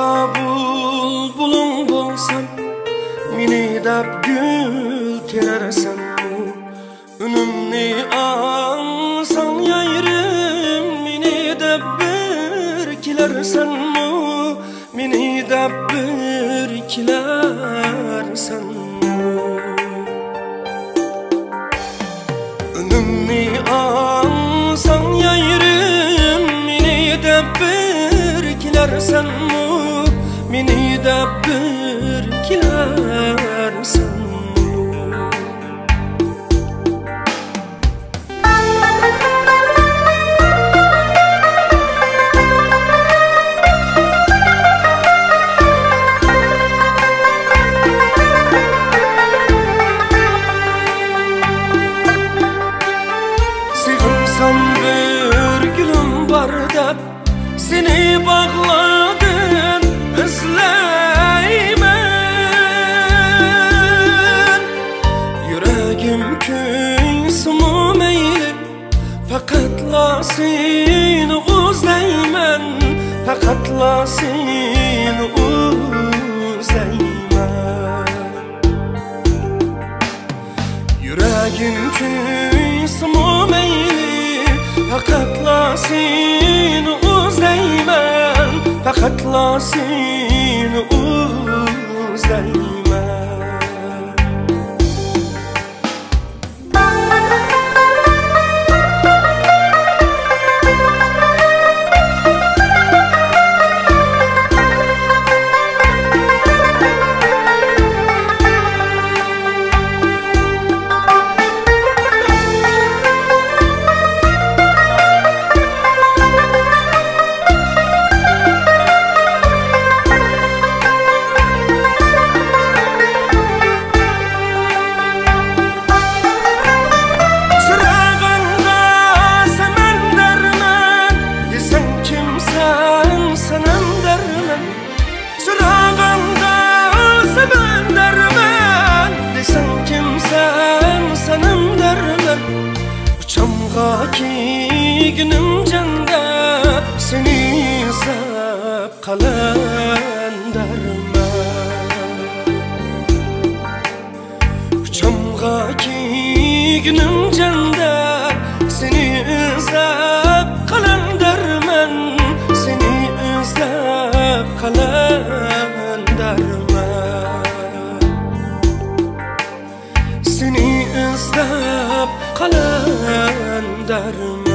Bağda bulbulun bolsam, meni dep gül terersen. Ünümni alsan yayrim, meni dep birkilersen. Meni dep birkilersen. Ünümni alsan yayrim, meni dep birkilersen. Meni dep birkilersen. Bir gülüm var dep seni bağladın özleymen. Yüreğim köysümü meyli, fakatla seni özleymen. Fakatla seni özleymen. Yüreğim köysümü meyli, fakatla seni özleymen. Fakatla seni özleymen. Ki günüm cende seni izlep kalan derman. Uçamga ki günüm cende seni izlep kalan derman. Seni izlep kalan derman. Seni izlep kalan derman.